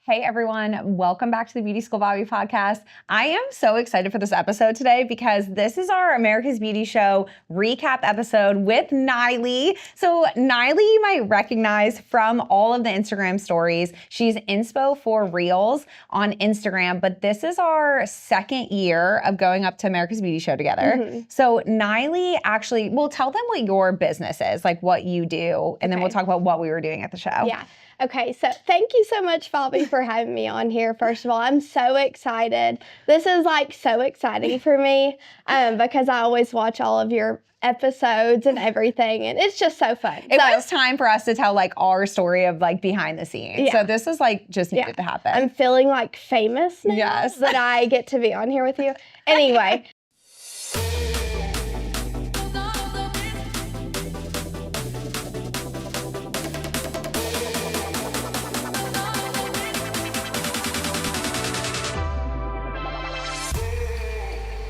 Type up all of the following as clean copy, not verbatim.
Hey everyone, welcome back to the Beauty School Bobbi podcast. I am so excited for this episode today because this is our America's Beauty Show recap episode with Nyalee. So Nyalee you might recognize from all of the Instagram stories. She's inspo for Reels on Instagram, but this is our second year of going up to America's Beauty Show together. Mm-hmm. So Nyalee actually, we'll tell them what your business is, like what you do, and then we'll talk about what we were doing at the show. Yeah. Okay, so thank you so much, Bobbi, for having me on here. First of all, I'm so excited. This is like so exciting for me because I always watch all of your episodes and everything, and it's just so fun. It was time for us to tell like our story of like behind the scenes. Yeah. So this is like just needed to happen. I'm feeling like famous now that I get to be on here with you. Anyway.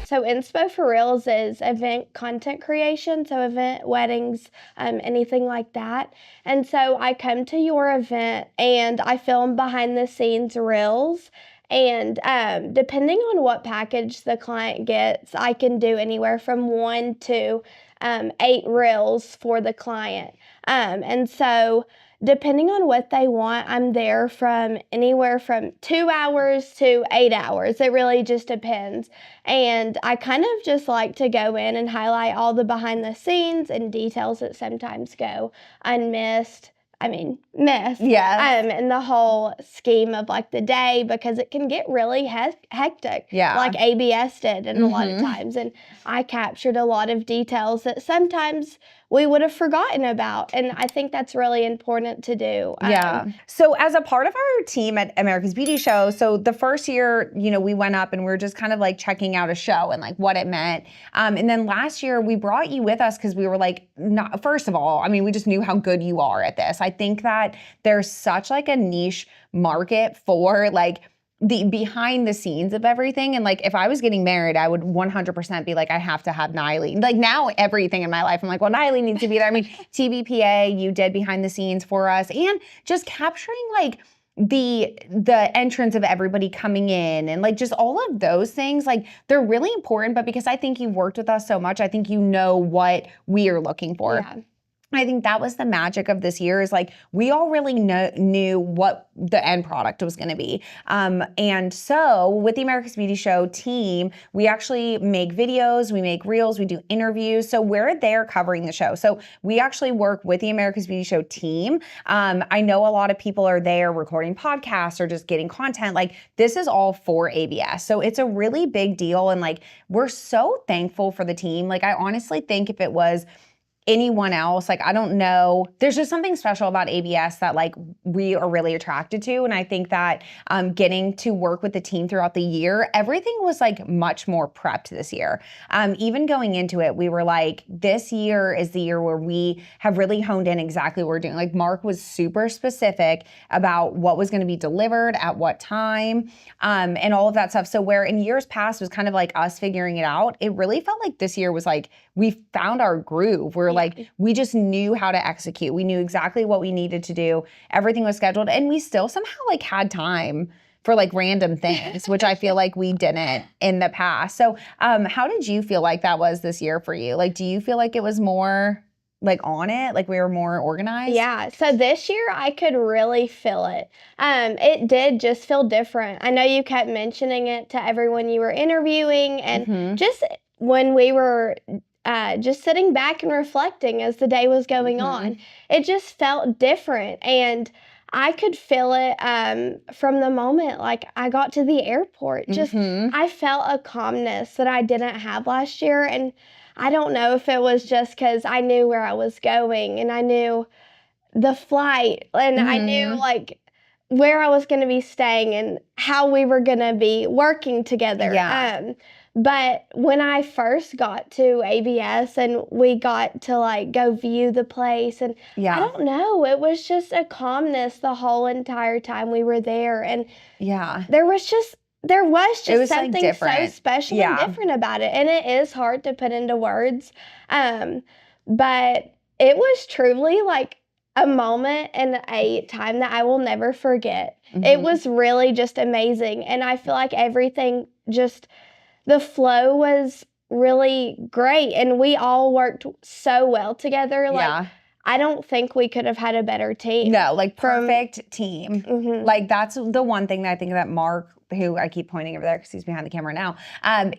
So Inspo for Reels is event content creation, so event, weddings, anything like that. And so I come to your event and I film behind the scenes reels. And depending on what package the client gets, I can do anywhere from 1 to 8 reels for the client. And so depending on what they want, I'm there from anywhere from 2 hours to 8 hours. It really just depends. And I kind of just like to go in and highlight all the behind the scenes and details that sometimes go unmissed. Missed. Yeah. In the whole scheme of like the day, because it can get really hectic. Yeah. Like ABS did a lot of times. And I captured a lot of details that sometimes we would have forgotten about. And I think that's really important to do. Yeah. So as a part of our team at America's Beauty Show, so the first year, we went up and we were just kind of like checking out a show and like what it meant. And then last year we brought you with us because we were like, first of all, we just knew how good you are at this. I think that there's such like a niche market for like the behind the scenes of everything. And like, if I was getting married, I would 100% be like, I have to have Nyalee. Like now everything in my life, I'm like, well, Nyalee needs to be there. TBPA, you did behind the scenes for us and just capturing like the entrance of everybody coming in and like just all of those things, like they're really important. But because I think you've worked with us so much, I think you know what we are looking for. Yeah. I think that was the magic of this year is like we all really knew what the end product was going to be. And so with the America's Beauty Show team, we actually make videos, we make reels, we do interviews. So we're there covering the show. So we actually work with the America's Beauty Show team. I know a lot of people are there recording podcasts or just getting content. Like this is all for ABS. So it's a really big deal. And like, we're so thankful for the team. Like I honestly think if it was anyone else, like I don't know, there's just something special about ABS that like we are really attracted to. And I think that getting to work with the team throughout the year, everything was like much more prepped this year. Even going into it, we were like, this year is the year where we have really honed in exactly what we're doing. Like Mark was super specific about what was going to be delivered at what time and all of that stuff. So where in years past was kind of like us figuring it out, it really felt like this year was like, we found our groove. We're like, we just knew how to execute. We knew exactly what we needed to do. Everything was scheduled and we still somehow like had time for like random things, which I feel like we didn't in the past. So how did you feel like that was this year for you? Like, do you feel like it was more like on it? Like we were more organized? Yeah. So this year I could really feel it. It did just feel different. I know you kept mentioning it to everyone you were interviewing and just when we were just sitting back and reflecting as the day was going on. It just felt different. And I could feel it from the moment like I got to the airport. Just I felt a calmness that I didn't have last year. And I don't know if it was just because I knew where I was going and I knew the flight and I knew like where I was going to be staying and how we were going to be working together. Yeah. But when I first got to ABS and we got to like go view the place and I don't know, it was just a calmness the whole entire time we were there. And there was just something like so special and different about it. And it is hard to put into words. But it was truly like a moment and a time that I will never forget. It Mhm. was really just amazing. And I feel like everything the flow was really great. And we all worked so well together. Like, Yeah. I don't think we could have had a better team. No, like From- perfect team. Mhm. Like that's the one thing that I think that Mark, who I keep pointing over there because he's behind the camera now,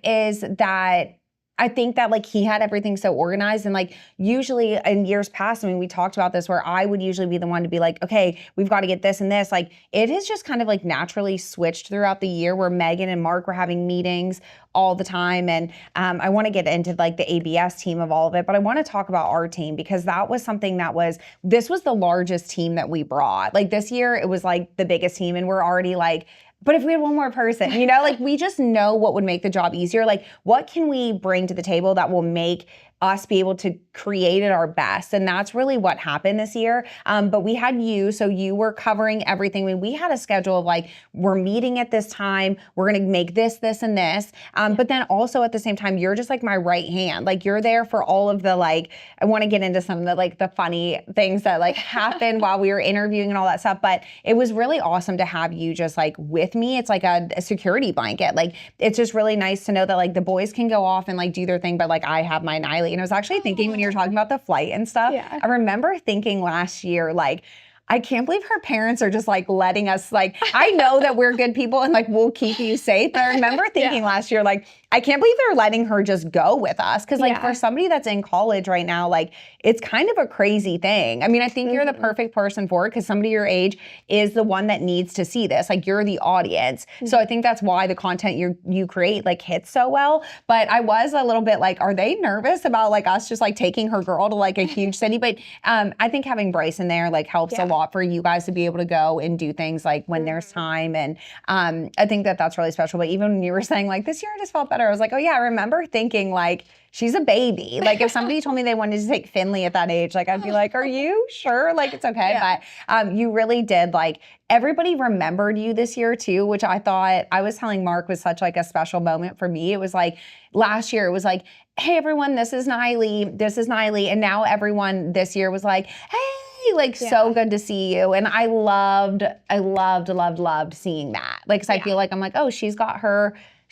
is that I think that like he had everything so organized, and like usually in years past, I mean, we talked about this where I would usually be the one to be like, okay, we've got to get this and this. Like it has just kind of like naturally switched throughout the year where Megan and Mark were having meetings all the time. And I want to get into like the ABS team of all of it, but I want to talk about our team because that was something this was the largest team that we brought. Like this year, it was like the biggest team, and we're already like, but if we had one more person, you know, like we just know what would make the job easier. Like what can we bring to the table that will make us be able to create it our best? And that's really what happened this year. But we had you, so you were covering everything. I mean, we had a schedule of like, we're meeting at this time, we're gonna make this, and this. But then also at the same time, you're just like my right hand. Like you're there for all of the like, I wanna get into some of the like the funny things that like happened while we were interviewing and all that stuff. But it was really awesome to have you just like with me. It's like a security blanket. Like it's just really nice to know that like the boys can go off and like do their thing, but like I have my Nyalee. And I was actually thinking when you were talking about the flight and stuff, I remember thinking last year, like, I can't believe her parents are just like letting us, like, I know that we're good people and like we'll keep you safe. But I remember thinking last year, like, I can't believe they're letting her just go with us. Cause like for somebody that's in college right now, like it's kind of a crazy thing. I mean, I think you're the perfect person for it because somebody your age is the one that needs to see this. Like you're the audience. So I think that's why the content you create like hits so well. But I was a little bit like, are they nervous about like us just like taking her girl to like a huge city? But I think having Bryson there like helps a lot for you guys to be able to go and do things like when there's time. And I think that that's really special. But even when you were saying like this year I just felt better, I was like, oh yeah, I remember thinking like she's a baby. Like if somebody told me they wanted to take Finley at that age, like I'd be like, are you sure? Like it's okay. But you really did like everybody remembered you this year too, which I thought I was telling Mark was such like a special moment for me. It was like last year it was like, hey everyone, this is Nyalee. And now everyone this year was like, hey, like so good to see you. And I loved seeing that. Like, 'cause I feel like I'm like, oh,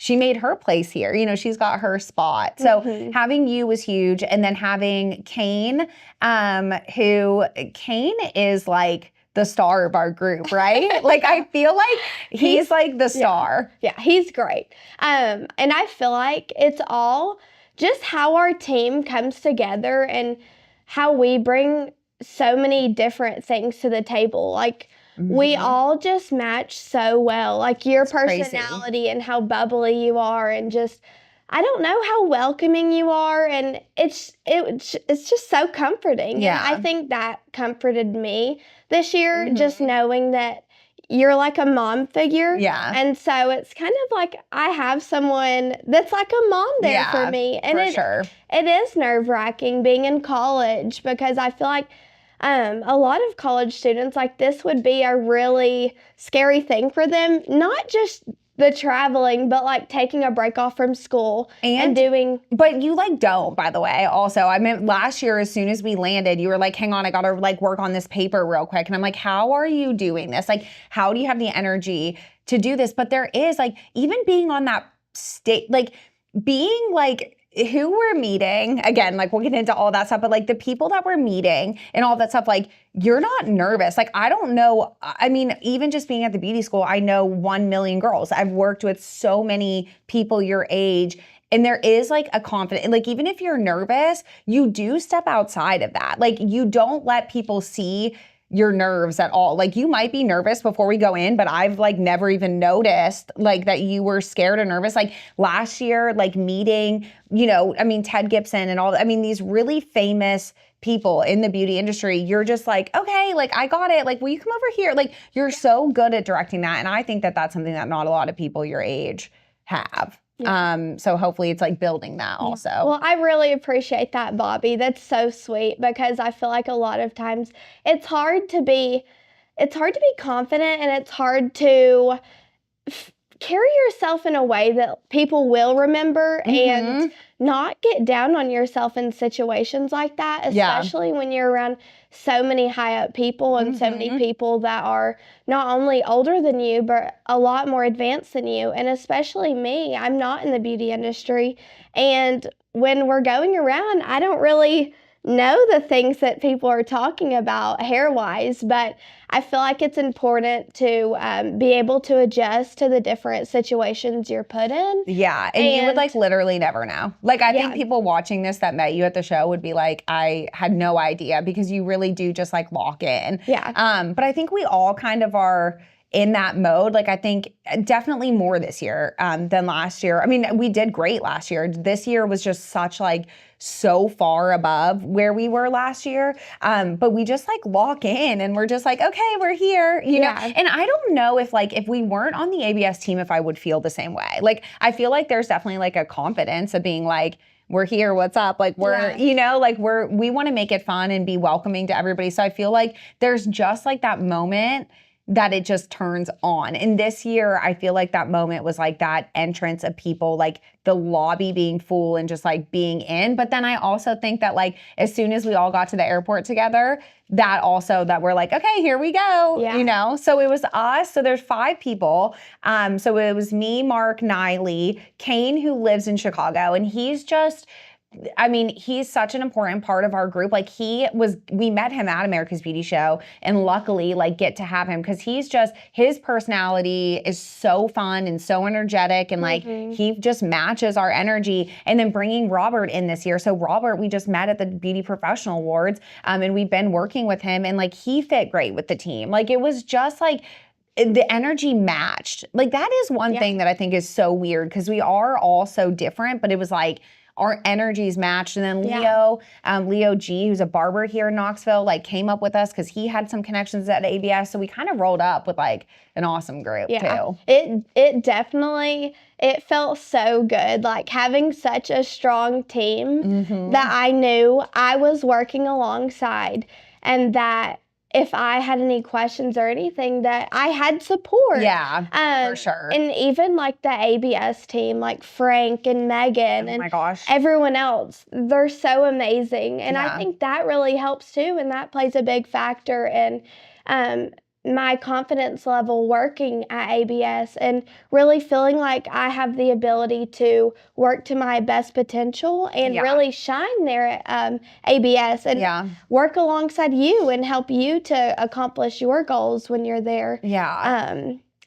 she made her place here. You know, she's got her spot. So having you was huge. And then having Kane, Kane is like the star of our group, right? Like I feel like he's like the star. Yeah, he's great. And I feel like it's all just how our team comes together and how we bring so many different things to the table. Like we all just match so well. Like your personality and how bubbly you are, and just I don't know how welcoming you are, and it's just so comforting. Yeah. And I think that comforted me this year, just knowing that you're like a mom figure. Yeah. And so it's kind of like I have someone that's like a mom there for me. And it is nerve-wracking being in college because I feel like a lot of college students, like this would be a really scary thing for them. Not just the traveling, but like taking a break off from school and doing. But you like don't, by the way, also. I mean, last year, as soon as we landed, you were like, hang on, I gotta like work on this paper real quick. And I'm like, how are you doing this? Like, how do you have the energy to do this? But there is like, even being on that state, like being like, who we're meeting, again, like we'll get into all that stuff, but like the people that we're meeting and all that stuff, like you're not nervous. Like, I don't know. I mean, even just being at the beauty school, I know 1 million girls. I've worked with so many people your age, and there is like a confidence, like even if you're nervous, you do step outside of that. Like you don't let people see your nerves at all. Like you might be nervous before we go in, but I've like never even noticed like that you were scared or nervous. Like last year, like meeting, you know, I mean, Ted Gibson and all, I mean, these really famous people in the beauty industry, you're just like, okay, like I got it. Like, will you come over here? Like you're so good at directing that. And I think that that's something that not a lot of people your age have. So hopefully it's like building that also. Well, I really appreciate that, Bobbi. That's so sweet because I feel like a lot of times it's hard to be confident, and it's hard to carry yourself in a way that people will remember and not get down on yourself in situations like that, especially when you're around so many high up people and so many people that are not only older than you, but a lot more advanced than you. And especially me, I'm not in the beauty industry. And when we're going around, I don't really know the things that people are talking about hair wise, but I feel like it's important to be able to adjust to the different situations you're put in. Yeah, and you would like literally never know. Like I think people watching this that met you at the show would be like, I had no idea, because you really do just like lock in. Yeah. But I think we all kind of are in that mode. Like I think definitely more this year than last year. I mean, we did great last year. This year was just such like so far above where we were last year. But we just like lock in and we're just like, okay, we're here, you know? And I don't know if like, if we weren't on the ABS team, if I would feel the same way. Like, I feel like there's definitely like a confidence of being like, we're here, what's up? Like we're, you know, like we want to make it fun and be welcoming to everybody. So I feel like there's just like that moment that it just turns on. And this year, I feel like that moment was like that entrance of people, like the lobby being full and just like being in. But then I also think that like, as soon as we all got to the airport together, that also that we're like, okay, here we go, you know? So it was us. So there's 5 people. So it was me, Mark, Nyalee, Kane, who lives in Chicago. And he's just, I mean, he's such an important part of our group. Like we met him at America's Beauty Show, and luckily like get to have him because his personality is so fun and so energetic, and like he just matches our energy. And then bringing Robert in this year. So Robert, we just met at the Beauty Professional Awards, and we've been working with him, and like he fit great with the team. Like it was just like, the energy matched. Like that is one thing that I think is so weird, because we are all so different, but it was like, our energies matched. And then Leo G, who's a barber here in Knoxville, like came up with us because he had some connections at ABS. So we kind of rolled up with like an awesome group too. It definitely, it felt so good. Like having such a strong team that I knew I was working alongside, and that if I had any questions or anything, that I had support. Yeah, for sure. And even like the ABS team, like Frank and Megan and everyone else, they're so amazing. And I think that really helps too. And that plays a big factor in my confidence level working at ABS, and really feeling like I have the ability to work to my best potential and really shine there at ABS and work alongside you and help you to accomplish your goals when you're there.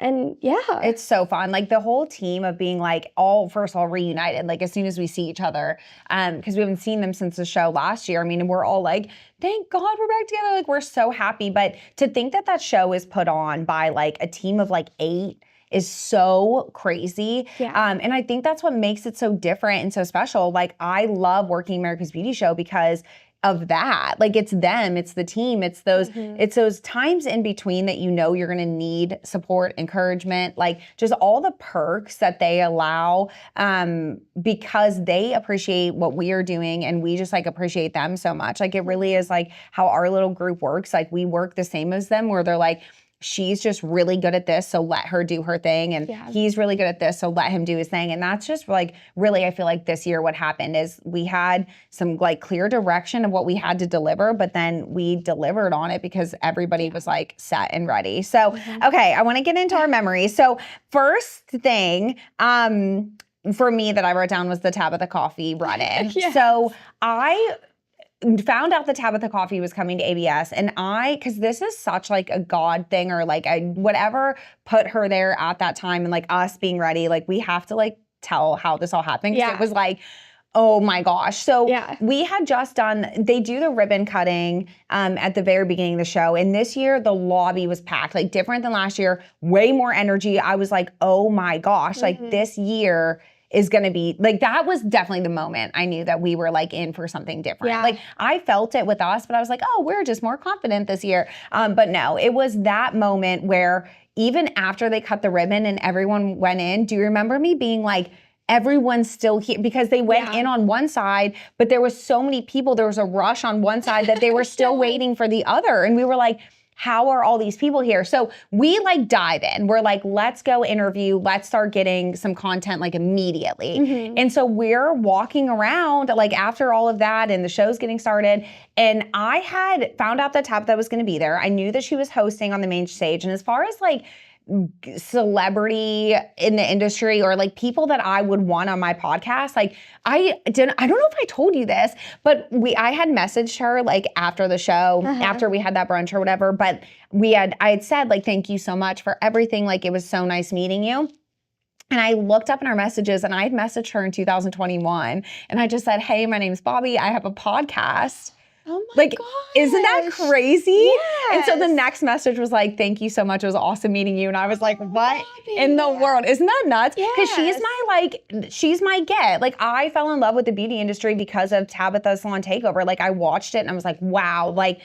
And it's so fun. Like the whole team of being like first of all reunited, like as soon as we see each other, because we haven't seen them since the show last year. I mean, we're all like, thank God we're back together. Like we're so happy. But to think that show is put on by like a team of like 8 is so crazy. And I think that's what makes it so different and so special. Like I love working America's Beauty Show because of that. Like it's them, it's the team, it's those times in between that you know you're gonna need support, encouragement, like just all the perks that they allow, because they appreciate what we are doing and we just like appreciate them so much. Like it really is like how our little group works. Like we work the same as them, where they're like, she's just really good at this, so let her do her thing. And he's really good at this, so let him do his thing. And that's just like, really, I feel like this year what happened is we had some like clear direction of what we had to deliver, but then we delivered on it because everybody was like set and ready. So, okay, I want to get into our memories. So first thing, for me that I wrote down was the Tabitha Coffee run-in. So I found out that Tabitha Coffee was coming to ABS, and because this is such like a God thing, or like whatever put her there at that time, and like us being ready, like we have to like tell how this all happened, because it was like, oh my gosh. So we had just they do the ribbon cutting at the very beginning of the show, and this year the lobby was packed, like different than last year, way more energy. I was like, oh my gosh, like this year is going to be, like, that was definitely the moment I knew that we were, like, in for something different. Like, I felt it with us, but I was like, oh, we're just more confident this year. But no, it was that moment where even after they cut the ribbon and everyone went in, do you remember me being like, everyone's still here? Because they went in on one side, but there was so many people, there was a rush on one side that they were still waiting for the other. And we were like, how are all these people here? So we like dive in. We're like, let's go interview. Let's start getting some content like immediately. Mm-hmm. And so we're walking around like after all of that and the show's getting started. And I had found out that Tabitha was going to be there. I knew that she was hosting on the main stage. And as far as like celebrity in the industry or like people that I would want on my podcast, like I don't know if I told you this, but I had messaged her like after the show, after we had that brunch or whatever, but I had said like, thank you so much for everything. Like it was so nice meeting you. And I looked up in our messages and I had messaged her in 2021 and I just said, hey, my name's Bobbi. I have a podcast. Oh my gosh. Isn't that crazy? Yes. And so the next message was like, thank you so much. It was awesome meeting you. And I was like, what Bobbi. in the world? Isn't that nuts? Because Yes. she's my get. Like I fell in love with the beauty industry because of Tabitha's Salon Takeover. Like I watched it and I was like, wow, like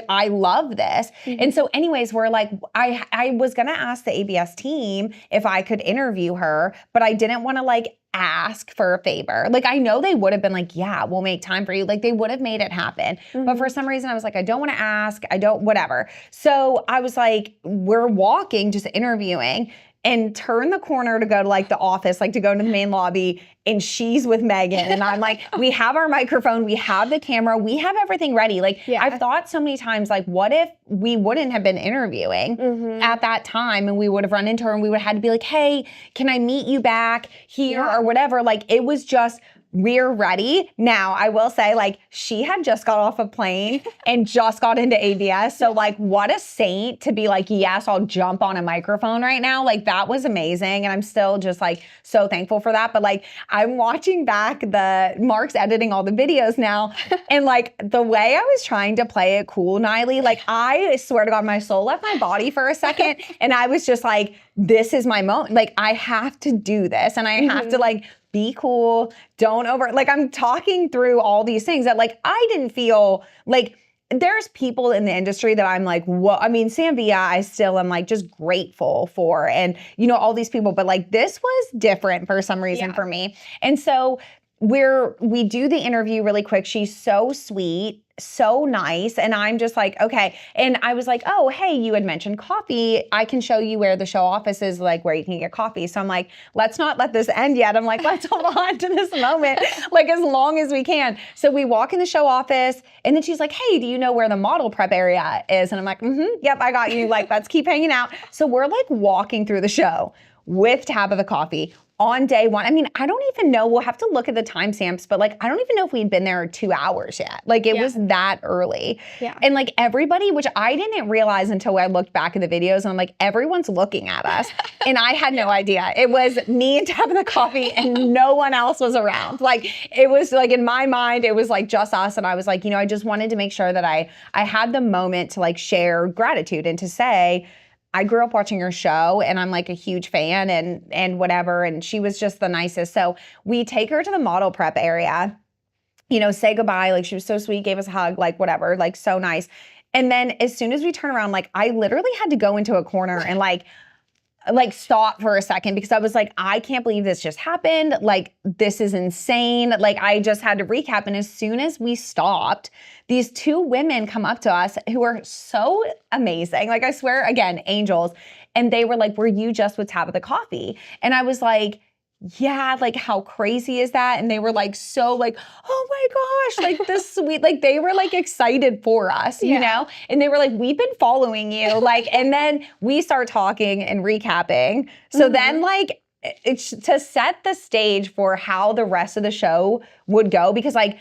I love this. Mm-hmm. And so anyways, we're like, I was going to ask the ABS team if I could interview her, but I didn't want to like ask for a favor. Like I know they would have been like, yeah, we'll make time for you. Like they would have made it happen. Mm-hmm. But for some reason I was like, I don't want to ask. Whatever. So I was like, we're walking, just interviewing and turn the corner to go to like the office, like to go to the main lobby, and she's with Megan. And I'm like, we have our microphone, we have the camera, we have everything ready. Like I've thought so many times, like, what if we wouldn't have been interviewing at that time and we would have run into her and we would have had to be like, hey, can I meet you back here or whatever? Like it was just, we're ready. Now, I will say, like, she had just got off a plane and just got into ABS. So, like, what a saint to be like, yes, I'll jump on a microphone right now. Like, that was amazing. And I'm still just, like, so thankful for that. But, like, I'm watching back Mark's editing all the videos now. And, like, the way I was trying to play it cool, Nyalee, like, I swear to God, my soul left my body for a second. And I was just like, this is my moment. Like, I have to do this. And I have to, like, be cool, like I'm talking through all these things that like I didn't feel like there's people in the industry that I'm like, what? I mean, Sam Villa, I still am like just grateful for, and you know, all these people, but like this was different for some reason for me. And so we do the interview really quick. She's so sweet, so nice. And I'm just like, okay. And I was like, oh, hey, you had mentioned coffee. I can show you where the show office is, like where you can get coffee. So I'm like, let's not let this end yet. I'm like, let's hold on to this moment, like as long as we can. So we walk in the show office and then she's like, hey, do you know where the model prep area is? And I'm like, yep, I got you. Like, let's keep hanging out. So we're like walking through the show with Tabitha Coffee on day one. I mean, I don't even know, we'll have to look at the timestamps, but like, I don't even know if we'd been there 2 hours yet. Like it was that early. Yeah. And like everybody, which I didn't realize until I looked back at the videos, and I'm like, everyone's looking at us. And I had no idea. It was me and Tabitha Coffee and no one else was around. Like it was like in my mind, it was like just us. And I was like, you know, I just wanted to make sure that I had the moment to like share gratitude and to say, I grew up watching her show and I'm like a huge fan and whatever. And she was just the nicest. So we take her to the model prep area, you know, say goodbye. Like she was so sweet, gave us a hug, like whatever, like so nice. And then as soon as we turn around, like I literally had to go into a corner and like stop for a second because I was like, I can't believe this just happened. Like, this is insane. Like, I just had to recap. And as soon as we stopped, these 2 women come up to us who are so amazing. Like, I swear, again, angels. And they were like, were you just with Tabitha Coffee? And I was like, yeah, like how crazy is that? And they were like, so like, oh my gosh, like this sweet, like they were like excited for us, you know? And they were like, we've been following you. Like, and then we start talking and recapping. So then like, it's to set the stage for how the rest of the show would go, because like,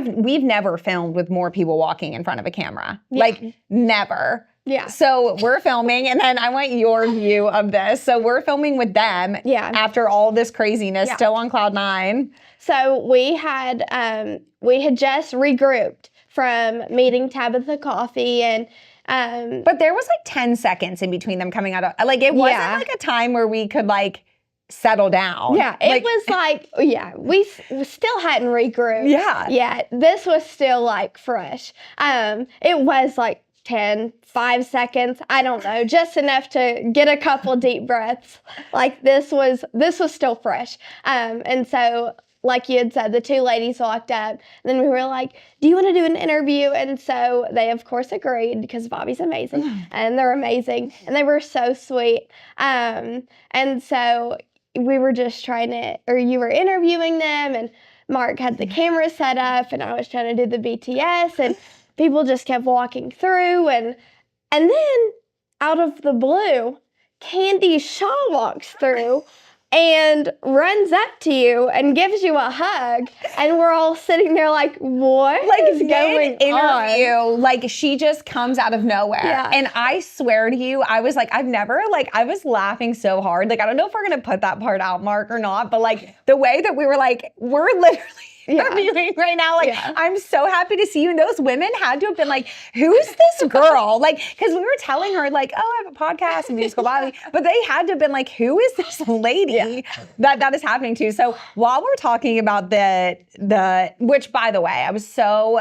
we've never filmed with more people walking in front of a camera, like never. Yeah. So we're filming, and then I want your view of this. So we're filming with them after all this craziness, still on cloud 9. So we had just regrouped from meeting Tabitha Coffee, and but there was like 10 seconds in between them coming out of, like it wasn't like a time where we could like settle down. Yeah, it was like, we still hadn't regrouped. Yeah, this was still like fresh. It was like 5 seconds, I don't know, just enough to get a couple deep breaths. Like this was still fresh. And so like you had said, the two ladies walked up, and then we were like, do you want to do an interview? And so they, of course, agreed because Bobbi's amazing, and they're amazing, and they were so sweet. And so we were just you were interviewing them, and Mark had the camera set up, and I was trying to do the BTS, and people just kept walking through, and then out of the blue, Candy Shaw walks through and runs up to you and gives you a hug, and we're all sitting there like, what is going on? Like, she just comes out of nowhere. Yeah. And I swear to you, I was like, I was laughing so hard. Like, I don't know if we're going to put that part out, Mark, or not, but like the way that we were like, we're literally interviewing right now. Like, I'm so happy to see you. And those women had to have been like, who's this girl? Like, because we were telling her like, oh, I have a podcast and Musical Bobbi, but they had to have been like, who is this lady that is happening to? So while we're talking about the which, by the way, I was so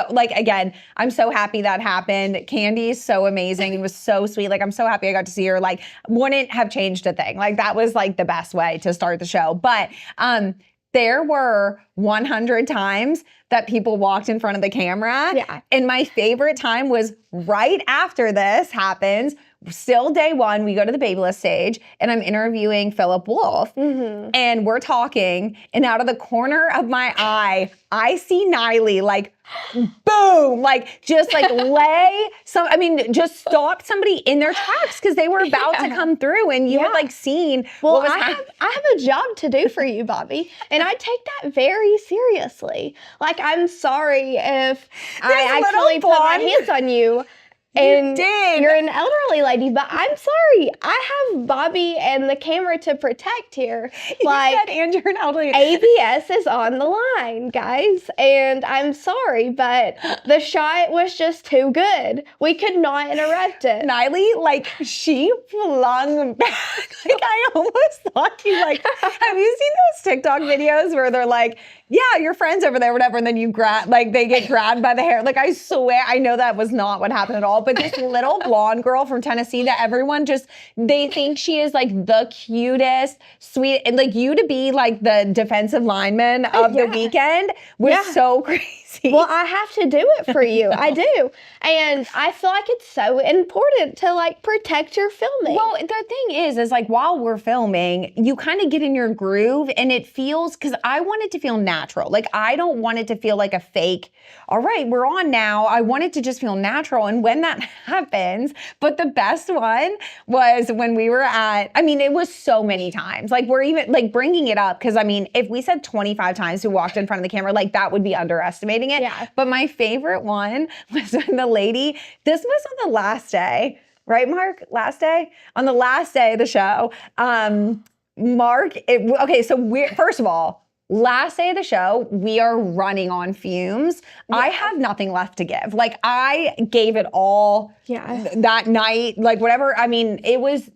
like, again, I'm so happy that happened. Candy is so amazing. It was so sweet. Like, I'm so happy I got to see her. Like, wouldn't have changed a thing. Like, that was like the best way to start the show. But there were 100 times that people walked in front of the camera. Yeah. And my favorite time was right after this happens. Still day one, we go to the Babyless stage, and I'm interviewing Philip Wolf. And we're talking, and out of the corner of my eye, I see Nyalee like, boom, like just like just stop somebody in their tracks because they were about to come through, and you had like seen well, I have a job to do for you, Bobbi, and I take that very seriously. Like, I'm sorry if I actually put my hands on you. And you're an elderly lady, but I'm sorry. I have Bobbi and the camera to protect here. Like, you said, and you're an elderly. ABS is on the line, guys. And I'm sorry, but the shot was just too good. We could not interrupt it. Nyalee, like, she flung back. Like, I almost thought you, like, have you seen those TikTok videos where they're like, yeah, your friend's over there, whatever, and then you they get grabbed by the hair. Like, I swear, I know that was not what happened at all, but this little blonde girl from Tennessee that everyone they think she is like the cutest, sweet, and like you to be like the defensive lineman of the weekend was so crazy. Well, I have to do it for you. I do. And I feel like it's so important to like protect your filming. Well, the thing is like while we're filming, you kind of get in your groove, and it feels, because I want it to feel natural. Like, I don't want it to feel like a fake, all right, we're on now. I want it to just feel natural. And when that happens, but the best one was when we were it was so many times. Like, we're even like bringing it up because if we said 25 times who walked in front of the camera, like that would be underestimating it. Yeah. But my favorite one was when the lady, this was on the last day, right, Mark? Last day? On the last day of the show, first of all, last day of the show, we are running on fumes. Yeah. I have nothing left to give. Like, I gave it all that night, like whatever. It was,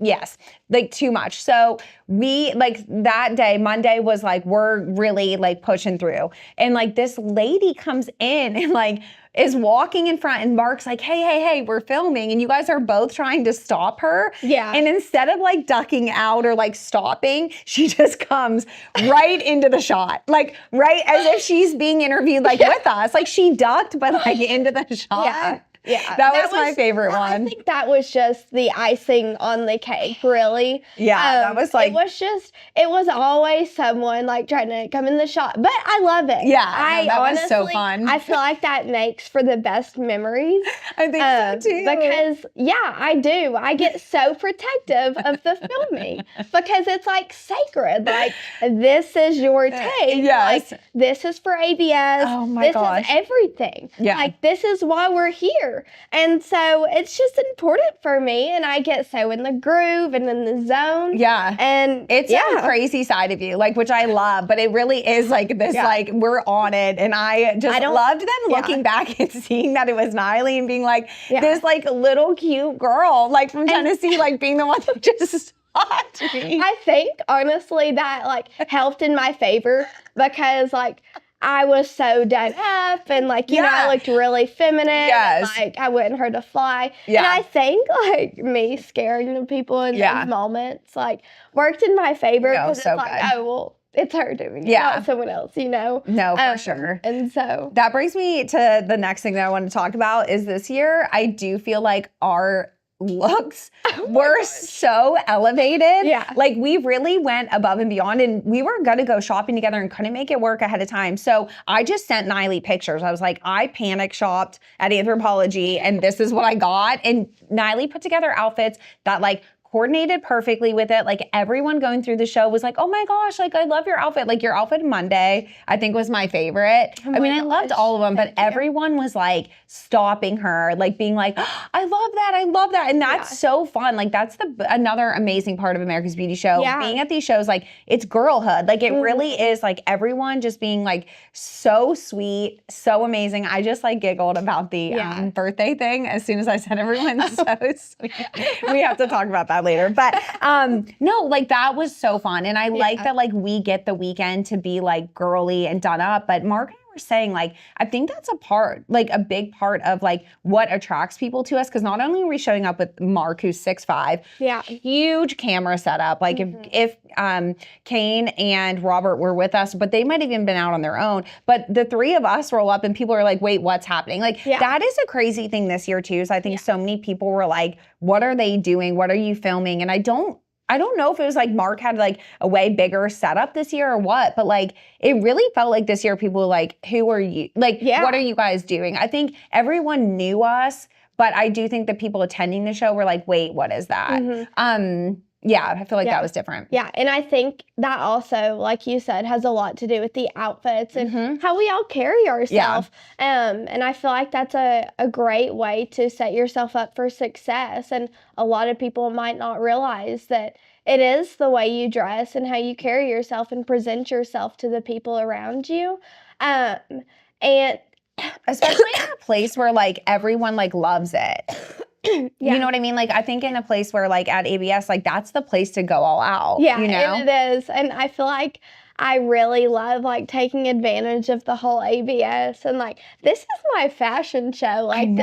like too much. So we, like that day, Monday was like, we're really like pushing through. And like this lady comes in and like is walking in front, and Mark's like, hey, we're filming. And you guys are both trying to stop her. Yeah. And instead of like ducking out or like stopping, she just comes right into the shot. Like, right as if she's being interviewed like with us. Like, she ducked, but like into the shot. Yeah. That was my favorite one. I think that was just the icing on the cake, really. Yeah, that was like... It was always someone like trying to come in the shot. But I love it. Yeah, that was so fun. I feel like that makes for the best memories. I think so too. Because, I do. I get so protective of the filming because it's like sacred. Like, this is your take. Yes. Like, this is for ABS. Oh my gosh. This is everything. Yeah. Like, this is why we're here. And so it's just important for me, and I get so in the groove and in the zone. Yeah. And it's a crazy side of you, like, which I love, but it really is like this, like, we're on it. And I just loved them looking back and seeing that it was Nyalee and being like, this like little cute girl, like from Tennessee, like being the one that just taught me. I think honestly that like helped in my favor because like I was so done up and like, you know, I looked really feminine. Yes. And, like I wouldn't hurt a fly. Yeah. And I think like me scaring the people in those moments like worked in my favor because it's like, oh, well, it's her doing it, Yeah. not someone else, you know? No, for sure. And so That brings me to the next thing that I want to talk about is this year, I do feel like our looks were so elevated. Yeah. Like we really went above and beyond, and we were gonna go shopping together and couldn't make it work ahead of time. So I just sent Nyalee pictures. I was like, I panic shopped at Anthropologie and this is what I got. And Nyalee put together outfits that like coordinated perfectly with it. Like everyone going through the show was like, oh my gosh, like I love your outfit. Like your outfit Monday, I think was my favorite. Oh I mean, my I loved gosh. all of them, but Thank you. everyone was like stopping her, like being like, oh, I love that. I love that. And that's so fun. Like that's another amazing part of America's Beauty Show. Yeah. Being at these shows, like it's girlhood. Like it really is like everyone just being like so sweet, so amazing. I just like giggled about the birthday thing as soon as I said everyone's so sweet. We have to talk about that later. But no, like that was so fun. And I like that like we get the weekend to be like girly and done up. But Mark and I were saying like, I think that's a big part of like what attracts people to us. Cause not only are we showing up with Mark, who's 6'5", huge camera setup. Like if Kane and Robert were with us, but they might have even been out on their own. But the three of us roll up and people are like, wait, what's happening? Like that is a crazy thing this year too. So I think so many people were like, what are they doing? What are you filming? And I don't know if it was like Mark had like a way bigger setup this year or what, but like it really felt like this year people were like, who are you? Like, what are you guys doing? I think everyone knew us, but I do think the people attending the show were like, wait, what is that? Yeah, I feel like that was different. Yeah, and I think that also, like you said, has a lot to do with the outfits and how we all carry ourselves. And I feel like that's a great way to set yourself up for success. And a lot of people might not realize that it is the way you dress and how you carry yourself and present yourself to the people around you. And especially in a place where like everyone like loves it. You know what I mean? Like I think in a place where like at ABS, like that's the place to go all out. Yeah, you know? and it is. And I feel like I really love like taking advantage of the whole ABS and like this is my fashion show. Like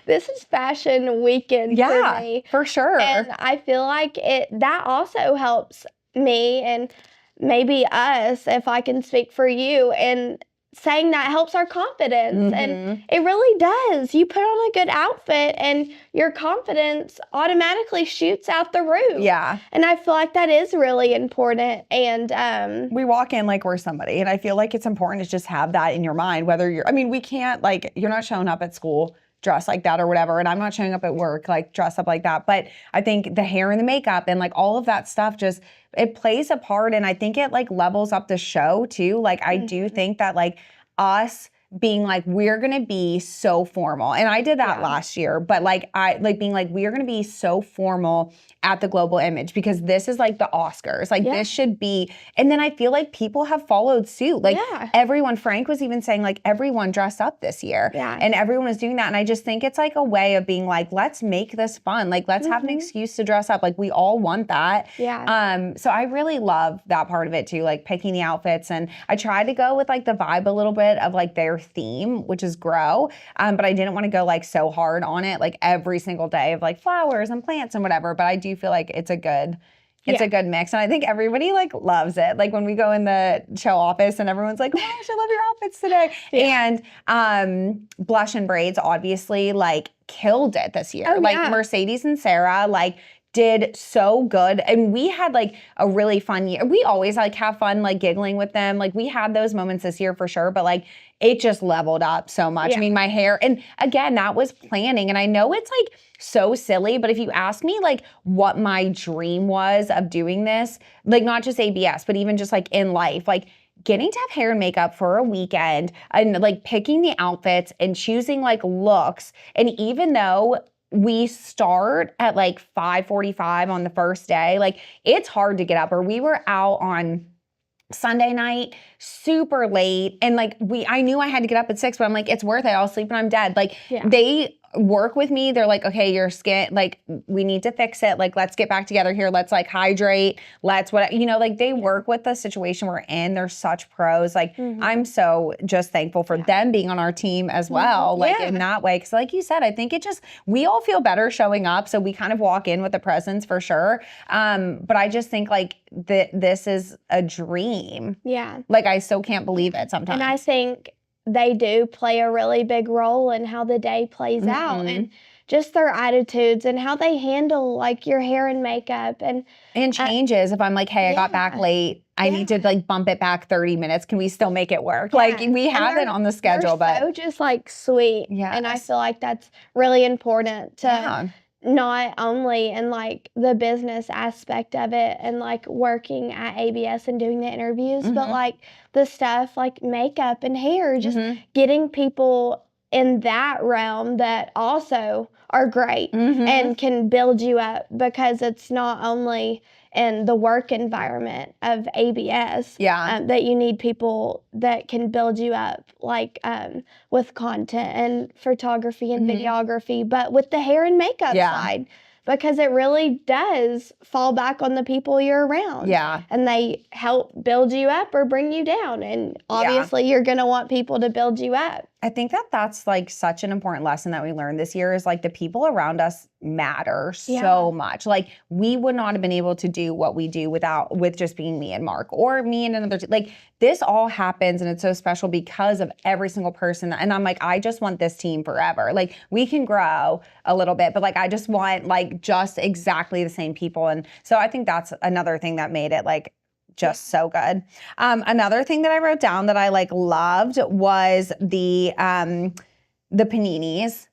this is fashion weekend for me. For sure. And I feel like that also helps me and maybe us, if I can speak for you, and saying that helps our confidence. And it really does. You put on a good outfit and your confidence automatically shoots out the roof. Yeah. And I feel like that is really important. And we walk in like we're somebody. And I feel like it's important to just have that in your mind, whether we can't like, you're not showing up at school dressed like that or whatever. And I'm not showing up at work like dressed up like that. But I think the hair and the makeup and like all of that stuff just, it plays a part. And I think it like levels up the show too. Like I do think that like us being like, we're gonna be so formal. And I did that last year, but like I like being like, we're gonna be so formal at the Global Image because this is like the Oscars. Like this should be, and then I feel like people have followed suit. Like everyone, Frank was even saying like everyone dressed up this year. And everyone was doing that. And I just think it's like a way of being like, let's make this fun. Like let's have an excuse to dress up. Like we all want that. So I really love that part of it too, like picking the outfits. And I tried to go with like the vibe a little bit of like their theme, which is grow. But I didn't want to go like so hard on it, like every single day of like flowers and plants and whatever. But I do feel like it's a good mix. And I think everybody like loves it. Like when we go in the show office and everyone's like, oh my gosh, I love your outfits today. And blush and braids obviously like killed it this year. Mercedes and Sarah like did so good. And we had like a really fun year. We always like have fun like giggling with them. Like we had those moments this year for sure, but like it just leveled up so much. I mean, my hair, and again, that was planning. And I know it's like so silly, but if you ask me like what my dream was of doing this, like not just ABS, but even just like in life, like getting to have hair and makeup for a weekend and like picking the outfits and choosing like looks. And even though we start at like 5:45 on the first day, like it's hard to get up, or we were out on Sunday night, super late. And like I knew I had to get up at 6, but I'm like, it's worth it. I'll sleep when I'm dead. Like work with me. They're like, okay, your skin, like, we need to fix it. Like, let's get back together here. Let's like hydrate. Let's like they work with the situation we're in. They're such pros. Like, I'm so just thankful for them being on our team as well. Like in that way. Cause like you said, I think we all feel better showing up. So we kind of walk in with a presence for sure. But I just think like this is a dream. Yeah. Like I still can't believe it sometimes. And I think they do play a really big role in how the day plays out, and just their attitudes and how they handle like your hair and makeup and changes. If I'm like, hey, I got back late, I need to like bump it back 30 minutes. Can we still make it work? Like we have it on the schedule, but so just like sweet. Yeah. And I feel like that's really important to not only in like the business aspect of it and like working at ABS and doing the interviews, but like the stuff like makeup and hair, just getting people in that realm that also are great and can build you up, because it's not only in the work environment of ABS that you need people that can build you up, like with content and photography and videography, but with the hair and makeup side, because it really does fall back on the people you're around. Yeah. And they help build you up or bring you down. And obviously you're going to want people to build you up. I think that's like such an important lesson that we learned this year, is like the people around us matter so much. Like we would not have been able to do what we do with just being me and Mark, or me and another. Like this all happens, and it's so special because of every single person. And I'm like, I just want this team forever. Like we can grow a little bit, but like I just want like just exactly the same people. And so I think that's another thing that made it like just so good. Another thing that I wrote down that I like loved was the paninis.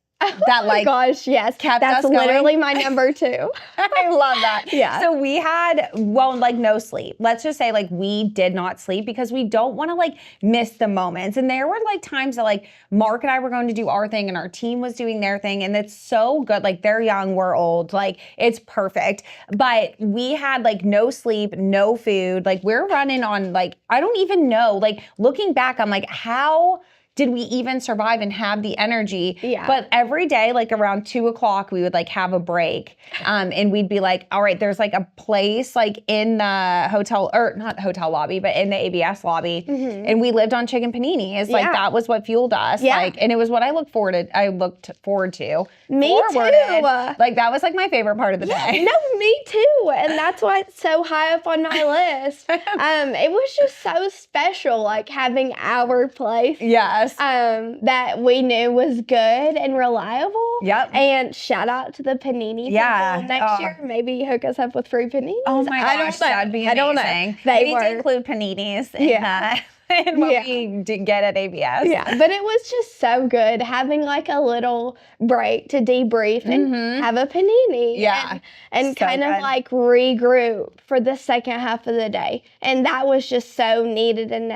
That like, gosh, yes, that's literally my number 2. I love that. Yeah. So we had, like no sleep. Let's just say like we did not sleep because we don't want to like miss the moments. And there were like times that like Mark and I were going to do our thing and our team was doing their thing, and it's so good. Like they're young, we're old, like it's perfect. But we had like no sleep, no food. Like we're running on like, I don't even know, like looking back, I'm like, how did we even survive and have the energy? Yeah. But every day, like around 2:00, we would like have a break. And we'd be like, all right, there's like a place like in the hotel, or not hotel lobby, but in the ABS lobby. And we lived on chicken paninis. Like that was what fueled us. Yeah. Like, and it was what I looked forward to. Me too. Like that was like my favorite part of the day. No, me too. And that's why it's so high up on my list. It was just so special, like having our place. Yes. That we knew was good and reliable. Yep. And shout out to the panini people next year. Maybe hook us up with free paninis. Oh my gosh, that'd be amazing. I don't know. They need to include paninis in what we get at ABS. Yeah, but it was just so good having like a little break to debrief and have a panini. Yeah. And so kind of like regroup for the second half of the day. And that was just so needed and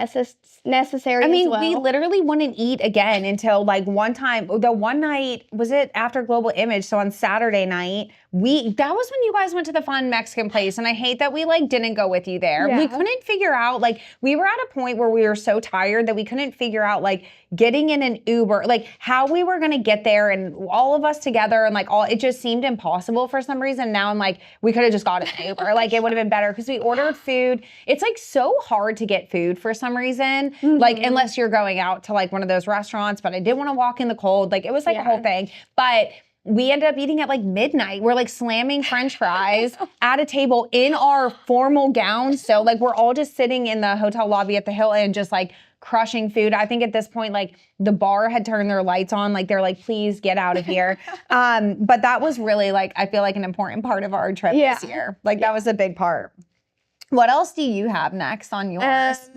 necessary. I mean, as well. We literally wouldn't eat again until like one night, was it after Global Image? So on Saturday night, that was when you guys went to the fun Mexican place. And I hate that we like didn't go with you there. Yeah. We couldn't figure out, like we were at a point where we were so tired that we couldn't figure out like getting in an Uber, like how we were going to get there and all of us together, and like it just seemed impossible for some reason. Now I'm like, we could have just got an Uber. Like it would have been better because we ordered food. It's like so hard to get food for some reason, like unless you're going out to like one of those restaurants, but I didn't want to walk in the cold. Like it was like a whole thing, but we ended up eating at like midnight. We're like slamming French fries at a table in our formal gowns. So like we're all just sitting in the hotel lobby at the Hilton, just like crushing food. I think at this point, like the bar had turned their lights on. Like they're like, please get out of here. But that was really like, I feel like an important part of our trip this year. Like that was a big part. What else do you have next on yours?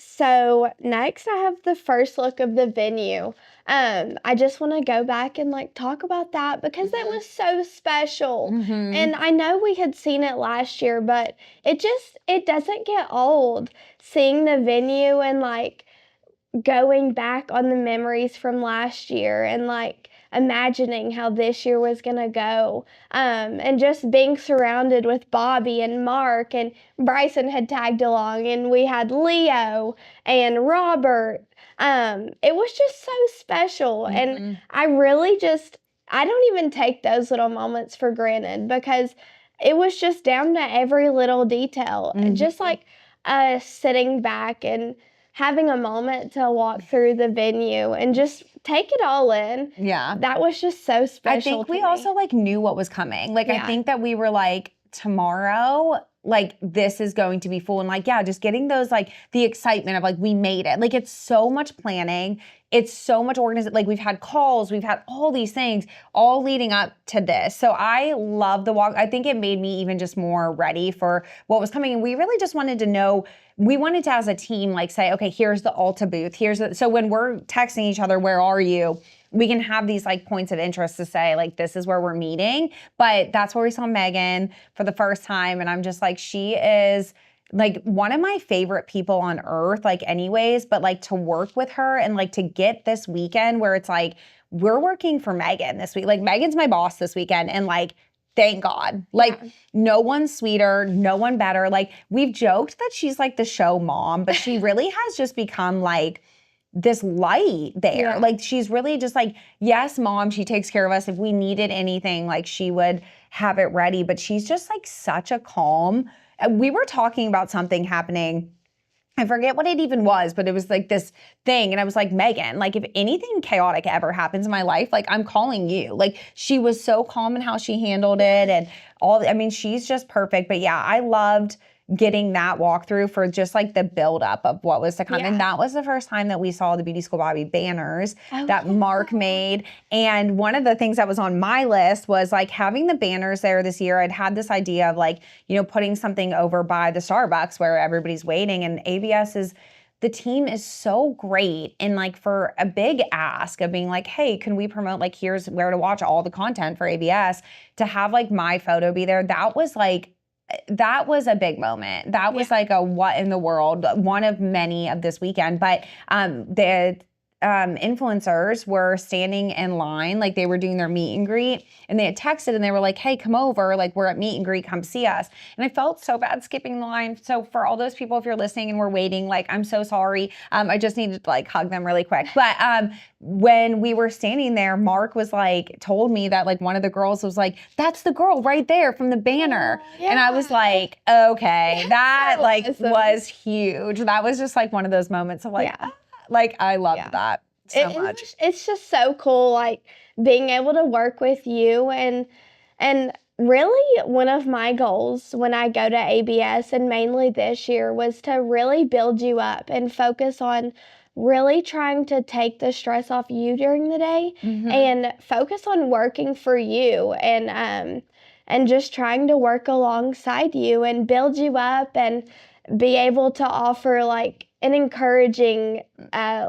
So next I have the first look of the venue. I just want to go back and like talk about that because it was so special. And I know we had seen it last year, but it doesn't get old seeing the venue and like going back on the memories from last year and like imagining how this year was going to go. And just being surrounded with Bobbi and Mark, and Bryson had tagged along, and we had Leo and Robert. It was just so special. And I really just I don't even take those little moments for granted because it was just down to every little detail. Just like sitting back and having a moment to walk through the venue and just take it all in. Yeah. That was just so special. I think to we me. also like knew what was coming. Like, I Yeah. think that we were like, tomorrow, like this is going to be full. And like, yeah, just getting those, like the excitement of like, we made it. Like, it's so much planning. It's so much organization. Like, we've had calls, we've had all these things all leading up to this. So I love the walk. I think it made me even just more ready for what was coming. And we really just wanted to know, we wanted to, as a team, like say, okay, here's the Ulta booth. So when we're texting each other, where are you? We can have these like points of interest to say like, this is where we're meeting. But that's where we saw Megan for the first time. And I'm just like, she is like one of my favorite people on earth, like anyways, but like to work with her and like to get this weekend where it's like, we're working for Megan this week. Like, Megan's my boss this weekend. And like, thank God. Like, no one sweeter, no one better. Like, we've joked that she's like the show mom, but she really has just become like this light there. Yeah. Like, she's really just like, yes, mom, she takes care of us. If we needed anything, like she would have it ready, but she's just like such a calm. We were talking about something happening. I forget what it even was, but it was like this thing. And I was like, Megan, like if anything chaotic ever happens in my life, like I'm calling you. Like, she was so calm in how she handled it and all, I mean, she's just perfect. But yeah, I loved getting that walkthrough for just like the buildup of what was to come. Yeah. And that was the first time that we saw the Beauty School Bobbi banners that yeah. Mark made. And one of the things that was on my list was like having the banners there this year. I'd had this idea of like, you know, putting something over by the Starbucks where everybody's waiting, and the team is so great. And like for a big ask of being like, hey, can we promote, like, here's where to watch all the content for ABS, to have like my photo be there. That was a big moment. That was like a what in the world, one of many of this weekend. But the influencers were standing in line, like they were doing their meet and greet, and they had texted and they were like, hey, come over, like we're at meet and greet, come see us. And I felt so bad skipping the line. So for all those people, if you're listening and we're waiting, like, I'm so sorry. I just needed to like hug them really quick. But when we were standing there, Mark was like, told me that like one of the girls was like, that's the girl right there from the banner. And I was like, okay, that like was huge. That was just like one of those moments of like, like, I loved that so much. It's just so cool, like being able to work with you, and really one of my goals when I go to ABS, and mainly this year, was to really build you up and focus on really trying to take the stress off you during the day and focus on working for you, and just trying to work alongside you and build you up and be able to offer like an encouraging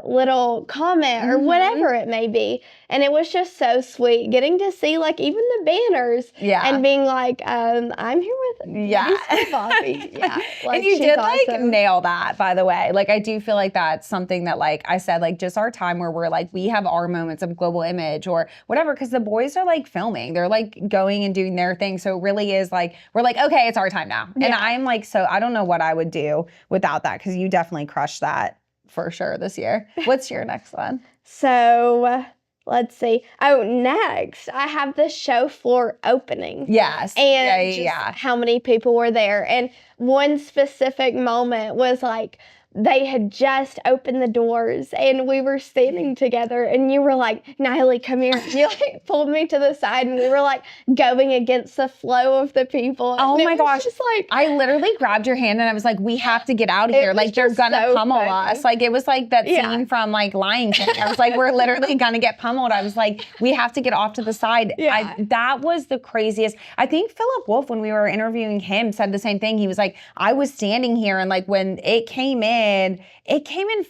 little comment or whatever it may be. And it was just so sweet getting to see like even the banners and being like, I'm here with Bobbi. Like, and you did like nail that, by the way. Like, I do feel like that's something that, like I said, like just our time where we're like, we have our moments of global image or whatever, because the boys are like filming, they're like going and doing their thing. So it really is like, we're like, okay, it's our time now. And I'm like, so I don't know what I would do without that, because you definitely crushed that for sure this year. What's your next one? So let's see. Oh, next I have the show floor opening. Yes. And how many people were there. And one specific moment was like, they had just opened the doors and we were standing together and you were like, Nyalee, come here. You like pulled me to the side and we were like going against the flow of the people. Oh and my gosh. Just like, I literally grabbed your hand and I was like, we have to get out of here. Like, they're gonna pummel us. Like, it was like that scene from like Lion King. I was like, we're literally gonna get pummeled. I was like, we have to get off to the side. That was the craziest. I think Philip Wolf, when we were interviewing him, said the same thing. He was like, I was standing here and like when it came in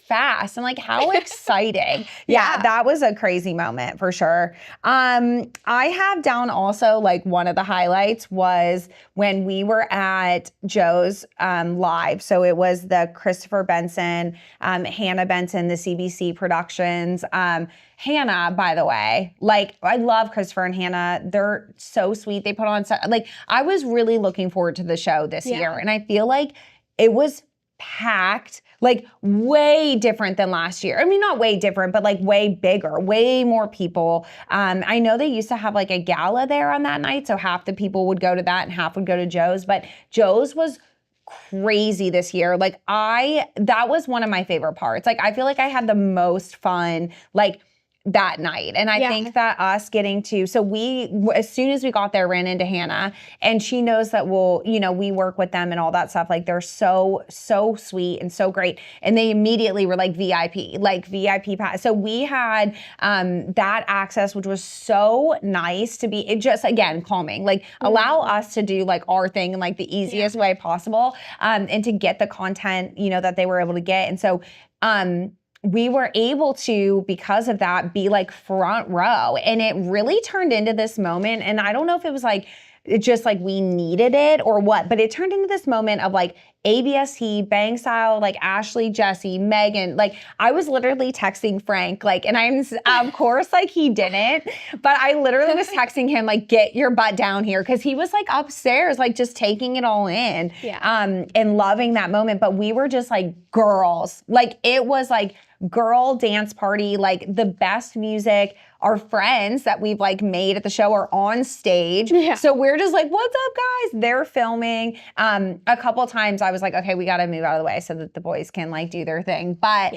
fast. And like, how exciting. That was a crazy moment for sure. I have down also like one of the highlights was when we were at Joe's live. So it was the Christopher Benson, Hannah Benson, the CBC Productions. Hannah, by the way, like I love Christopher and Hannah. They're so sweet. They put on like I was really looking forward to the show this year. And I feel like it was packed, like way different than last year. I mean, not way different, but like way bigger, way more people. I know they used to have like a gala there on that night, so half the people would go to that and half would go to Joe's, but Joe's was crazy this year. Like that was one of my favorite parts. Like I feel like I had the most fun, like that night. And I think that us getting to, so we, as soon as we got there, ran into Hannah, and she knows that we work with them and all that stuff. Like they're so sweet and so great. And they immediately were like VIP pass. So we had that access, which was so nice to be, it just, again, calming, like allow us to do like our thing in like the easiest way possible. And to get the content, that they were able to get. And so, we were able to, because of that, be like front row. And it really turned into this moment. And I don't know if it was like, it's just like we needed it or what, but it turned into this moment of like ABST, Bang Style, like Ashley, Jesse, Megan. Like I was literally texting Frank, like, and I'm, of course, like he didn't, but I literally was texting him, like, get your butt down here. Cause he was like upstairs, like just taking it all in, and loving that moment. But we were just like girls, like it was like girl dance party, like the best music. Our friends that we've like made at the show are on stage. Yeah. So we're just like, what's up, guys? They're filming. A couple times I was like, okay, we got to move out of the way so that the boys can like do their thing. But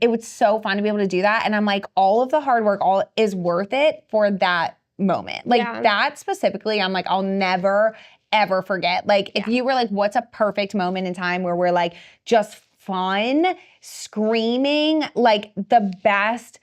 it was so fun to be able to do that. And I'm like, all of the hard work is worth it for that moment. Like that specifically, I'm like, I'll never, ever forget. Like if you were like, what's a perfect moment in time where we're like just fun, screaming, like the best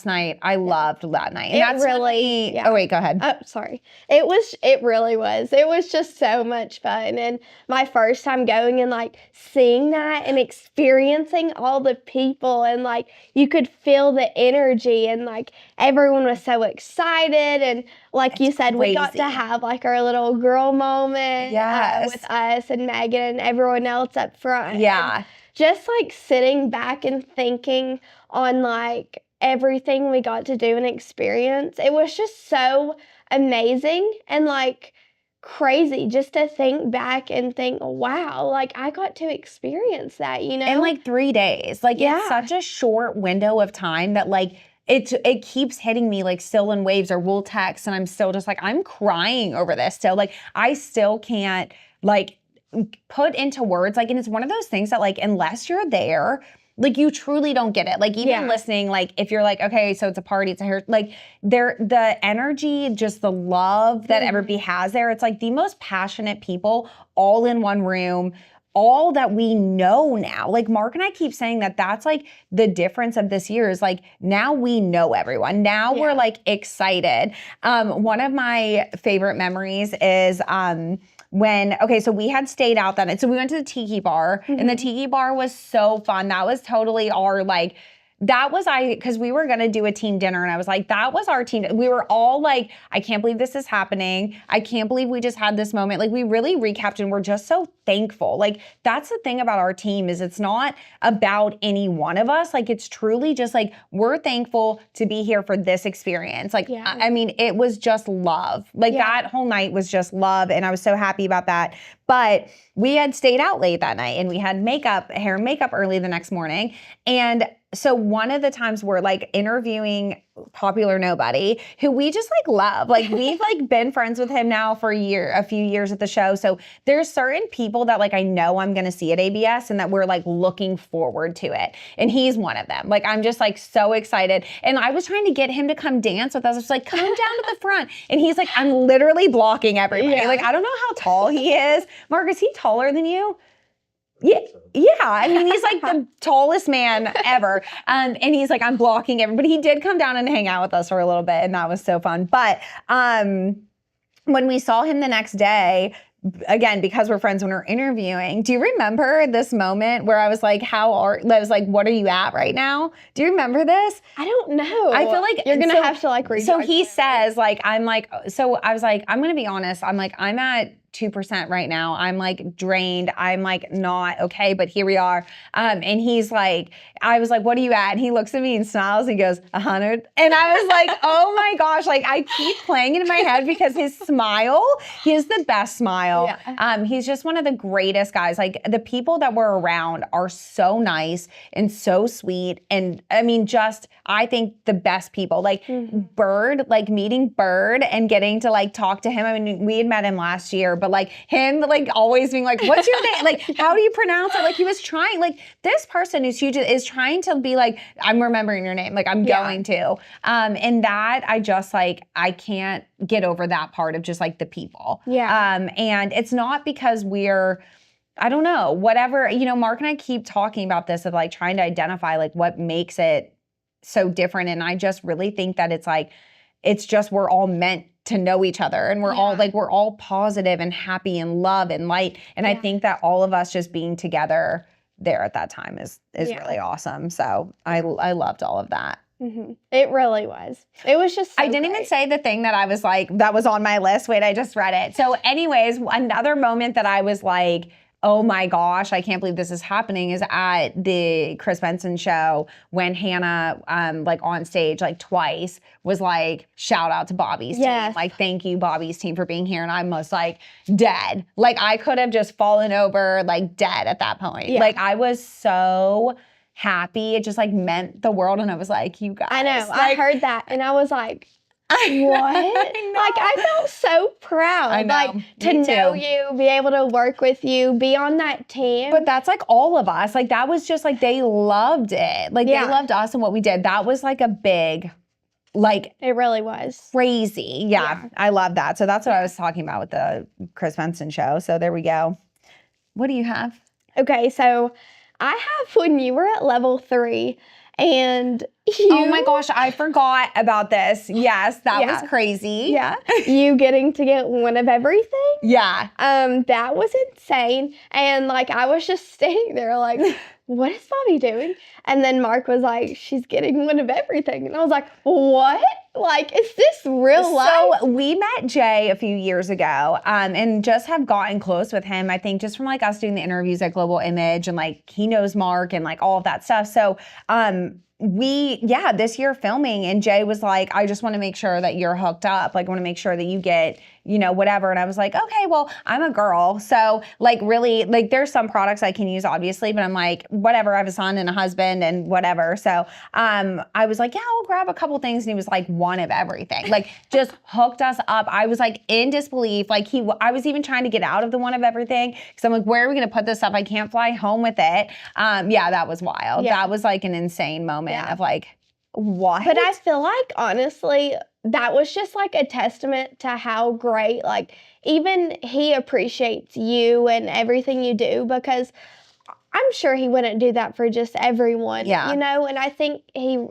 night. I loved that night. And that's really, oh wait, go ahead. Oh, sorry. It really was. It was just so much fun. And my first time going and like seeing that and experiencing all the people, and like you could feel the energy, and like everyone was so excited. And like you said, we got to have like our little girl moment with us and Megan and everyone else up front. Yeah. And just like sitting back and thinking on like everything we got to do and experience. It was just so amazing and like crazy just to think back and think, wow, like I got to experience that, In like 3 days. Like it's such a short window of time that like it keeps hitting me like still in waves, or we'll text and I'm still just like, I'm crying over this still. Like I still can't like put into words, like, and it's one of those things that like, unless you're there, like you truly don't get it. Like even listening, like if you're like, okay, so it's a party, it's a hair, like the energy, just the love that everybody has there. It's like the most passionate people all in one room, all that we know now. Like Mark and I keep saying that that's like the difference of this year is like now we know everyone. Now we're like excited. One of my favorite memories is so we had stayed out that night. So we went to the Tiki Bar, and the Tiki Bar was so fun. That was totally our because we were going to do a team dinner, and I was like, that was our team. We were all like, I can't believe this is happening. I can't believe we just had this moment. Like we really recapped, and we're just so thankful. Like that's the thing about our team is it's not about any one of us. Like it's truly just like, we're thankful to be here for this experience. Like, I mean, it was just love. Like that whole night was just love. And I was so happy about that. But we had stayed out late that night, and we had hair and makeup early the next morning. And so one of the times we're like interviewing Popular Nobody, who we just like love. Like we've like been friends with him now for a few years at the show. So there's certain people that like I know I'm gonna see at ABS and that we're like looking forward to it. And he's one of them. Like I'm just like so excited. And I was trying to get him to come dance with us. I was like, come down to the front. And he's like, I'm literally blocking everybody. Like I don't know how tall he is. Mark, is he taller than you? Yeah. I mean, he's like the tallest man ever. And he's like, I'm blocking everybody. He did come down and hang out with us for a little bit, and that was so fun. But when we saw him the next day, again, because we're friends when we're interviewing, do you remember this moment where I was like, what are you at right now? Do you remember this? I don't know. I feel like you're going to have to like read. So he says like, I was like, I'm going to be honest. I'm like, I'm at 2% right now. I'm like drained. I'm like not okay, but here we are. And he's like, I was like, what are you at? And he looks at me and smiles and goes, 100. And I was like, oh my gosh, like I keep playing it in my head because his smile, he has the best smile. Yeah. He's just one of the greatest guys. Like the people that we're around are so nice and so sweet. And I mean, just, I think the best people, like Bird, like meeting Bird and getting to like talk to him. I mean, we had met him last year, but like him, like always being like, what's your name? Like, how do you pronounce it? Like he was trying, like this person who's huge is trying to be like, I'm remembering your name. Like I'm going to. And that I just like, I can't get over that part of just like the people. Yeah. And it's not because we're, I don't know, whatever, you know, Mark and I keep talking about this of like trying to identify like what makes it so different. And I just really think that it's like, it's just, we're all meant to know each other and we're all positive and happy and love and light. And I think that all of us just being together there at that time is really awesome. So I loved all of that. It really was. It was just so I didn't even say the thing that I was like, that was on my list. Wait, I just read it. So anyways, another moment that I was like, oh my gosh, I can't believe this is happening is at the Chris Benson show when Hannah, like on stage, like twice was like, shout out to Bobbi's team. Like, thank you, Bobbi's team, for being here. And I was like dead. Like I could have just fallen over like dead at that point. Like I was so happy. It just like meant the world. And I was like, you guys. I know. Like, I heard that and I was like, what? Like I felt so proud. I know. Like to know you, be able to work with you, be on that team. But that's like all of us. Like that was just like they loved it. Like they loved us and what we did. That was like a big, like it really was crazy. Yeah. I love that. So that's what I was talking about with the Chris Benson show. So there we go. What do you have? Okay, so I have when you were at level 3 and oh my gosh, I forgot about this. Yes, that was crazy. Yeah. You getting to get one of everything? Yeah. That was insane. And like I was just standing there like, what is Bobbi doing? And then Mark was like, she's getting one of everything. And I was like, what? Like, is this real life? So we met Jay a few years ago and just have gotten close with him, I think, just from like us doing the interviews at Global Image and like he knows Mark and like all of that stuff. So this year filming and Jay was like, I just want to make sure that you're hooked up. Like, I want to make sure that you get, you know, whatever. And I was like, okay, well, I'm a girl. So like really, like there's some products I can use obviously, but I'm like, whatever, I have a son and a husband and whatever. So I was like, yeah, I'll grab a couple things. And he was like, one of everything. Like just hooked us up. I was like in disbelief. Like I was even trying to get out of the one of everything because I'm like, where are we going to put this stuff? I can't fly home with it. That was wild. Yeah. That was like an insane moment of like, what? But I feel like, honestly, that was just like a testament to how great, like, even he appreciates you and everything you do because I'm sure he wouldn't do that for just everyone, you know? And I think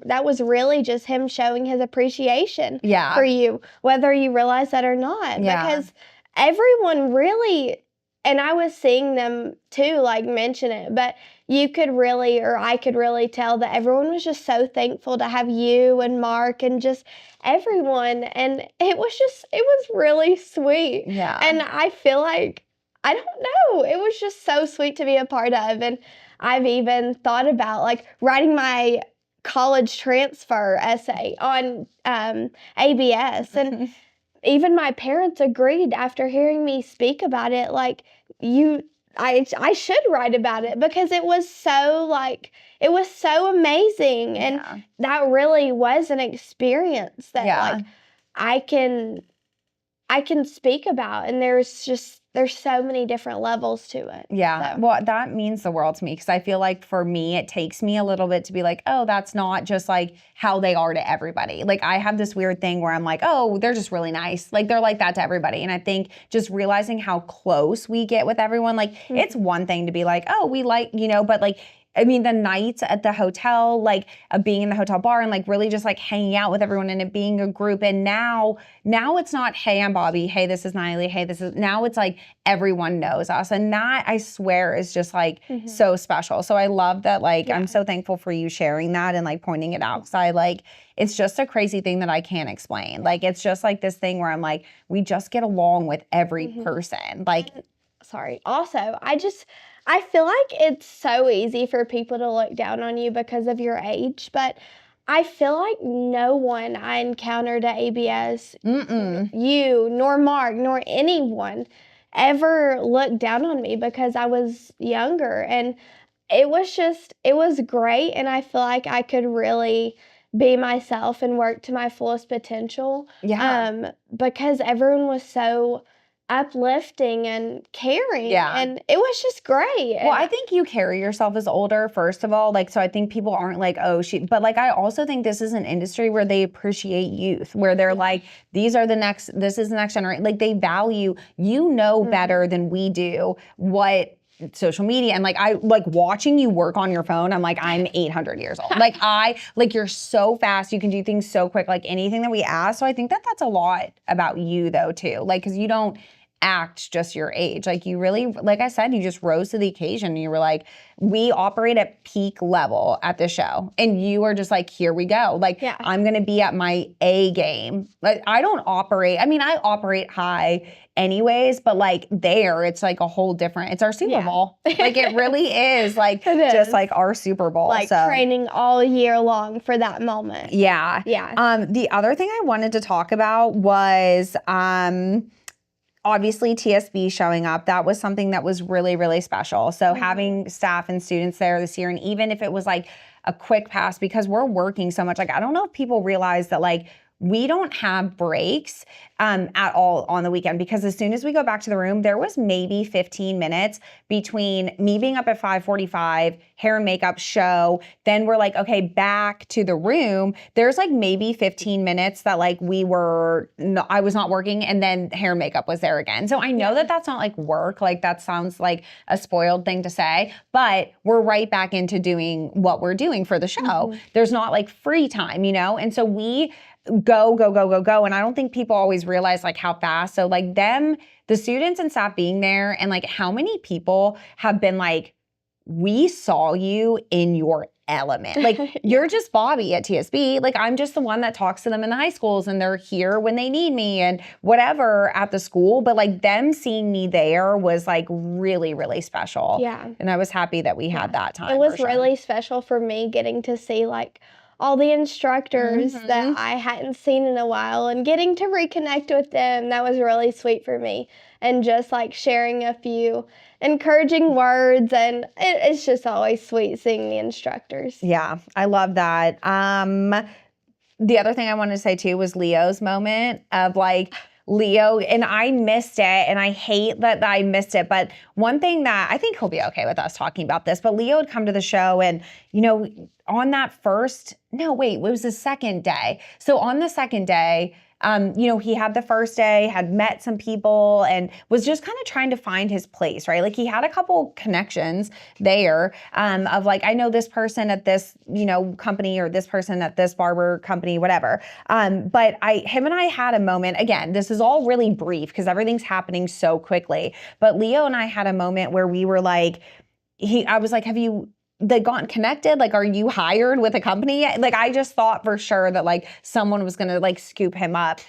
that was really just him showing his appreciation for you, whether you realize that or not. Because everyone really, and I was seeing them too, like, mention it, but you could really, or I could really tell that everyone was just so thankful to have you and Mark and just everyone. And it was really sweet. Yeah. And I feel like, I don't know, it was just so sweet to be a part of. And I've even thought about like writing my college transfer essay on ABS. And even my parents agreed after hearing me speak about it, like, I should write about it because it was so amazing. And that really was an experience that like I can speak about. And there's so many different levels to it. Yeah. So. Well, that means the world to me because I feel like for me, it takes me a little bit to be like, oh, that's not just like how they are to everybody. Like I have this weird thing where I'm like, oh, they're just really nice. Like they're like that to everybody. And I think just realizing how close we get with everyone, like it's one thing to be like, oh, we like, you know, but like I mean, the nights at the hotel, like being in the hotel bar and like really just like hanging out with everyone and it being a group. And now it's not, hey, I'm Bobbi. Hey, this is Nyalee. Hey, now it's like everyone knows us. And that, I swear, is just like so special. So I love that, like, I'm so thankful for you sharing that and like pointing it out. Cause I like, it's just a crazy thing that I can't explain. Like, it's just like this thing where I'm like, we just get along with every person. Like, sorry. Also, I feel like it's so easy for people to look down on you because of your age, but I feel like no one I encountered at ABS, you, nor Mark, nor anyone ever looked down on me because I was younger. And it was great. And I feel like I could really be myself and work to my fullest potential. Yeah. Because everyone was so uplifting and caring. Yeah. And it was just great. Well, I think you carry yourself as older, first of all. Like, so I think people aren't like, oh, but like, I also think this is an industry where they appreciate youth, where they're like, this is the next generation. Like, they value, better than we do what social media, and like, I like watching you work on your phone. I'm like, I'm 800 years old. Like, you're so fast. You can do things so quick, like anything that we ask. So I think that that's a lot about you though, too. Like, cause you don't act just your age. Like, you really, like I said, you just rose to the occasion. You were like, we operate at peak level at the show. And you are just like, here we go. Like, I'm going to be at my A game. Like, I operate high anyways, but like it's like a whole different, it's our Super Bowl. Like, it really is like, just like our Super Bowl. Like, training all year long for that moment. Yeah. Yeah. The other thing I wanted to talk about was, obviously TSB showing up. That was something that was really, really special. So having staff and students there this year, and even if it was like a quick pass, because we're working so much, like, I don't know if people realize that, like, we don't have breaks at all on the weekend, because as soon as we go back to the room, there was maybe 15 minutes between me being up at 5:45, hair and makeup, show, then we're like, okay, back to the room. There's like maybe 15 minutes that like I was not working, and then hair and makeup was there again. So I know that that's not like work. Like, that sounds like a spoiled thing to say, but we're right back into doing what we're doing for the show. There's not like free time, and so we go. And I don't think people always realize like how fast. So like the students and staff being there, and like how many people have been like, we saw you in your element. Like, you're just Bobbi at TSB. Like, I'm just the one that talks to them in the high schools, and they're here when they need me and whatever at the school. But like, them seeing me there was like really, really special. Yeah. And I was happy that we had that time. It was really special for me getting to see like all the instructors that I hadn't seen in a while, and getting to reconnect with them. That was really sweet for me. And just like sharing a few encouraging words, and it's just always sweet seeing the instructors. Yeah, I love that. The other thing I wanted to say too was Leo's moment of like, Leo, and I missed it, and I hate that I missed it, but one thing that I think he'll be okay with us talking about this, but Leo had come to the show, and on that it was the second day. So on the second day, he had the first day, had met some people, and was just kind of trying to find his place, right? Like, he had a couple connections there of like, I know this person at this, company, or this person at this barber company, whatever. But him and I had a moment, again, this is all really brief because everything's happening so quickly, but Leo and I had a moment where we were like, I was like, have you gotten connected? Like, are you hired with a company? Like, I just thought for sure that like someone was going to like scoop him up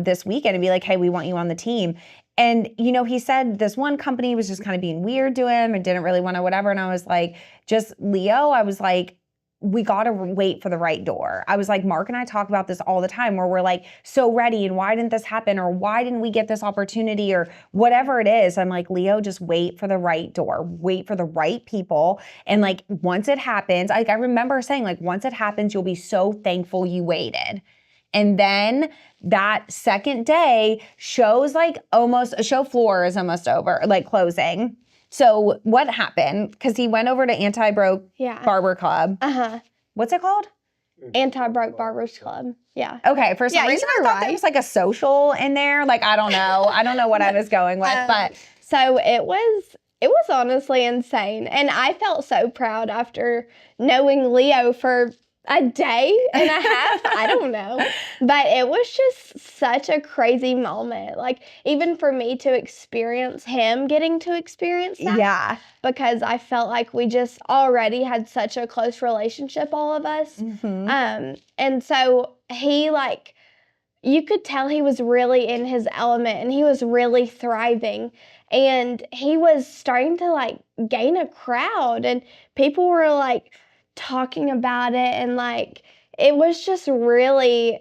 this weekend and be like, hey, we want you on the team. And, he said this one company was just kind of being weird to him and didn't really want to whatever. And I was like, just Leo, I was like, we got to wait for the right door. I was like, Mark and I talk about this all the time, where we're like so ready, and why didn't this happen? Or why didn't we get this opportunity, or whatever it is. I'm like, Leo, just wait for the right door, wait for the right people. And like, once it happens, like, I remember saying like, once it happens, you'll be so thankful you waited. And then that second day, show floor is almost over, like closing. So what happened? Because he went over to Anti-Broke Barber Club. What's it called? Anti-Broke Barbers Club. Yeah. Okay. For some reason, I thought there was like a social in there. Like, I don't know. I don't know what I was going with, but. So it was It was honestly insane. And I felt so proud after knowing Leo for a day and a half. I don't know. But it was just such a crazy moment. Like, even for me to experience him getting to experience that. Yeah. Because I felt like we just already had such a close relationship, all of us. And so he, like, you could tell he was really in his element and he was really thriving. And he was starting to, like, gain a crowd, and people were, like, talking about it, and, like, it was just really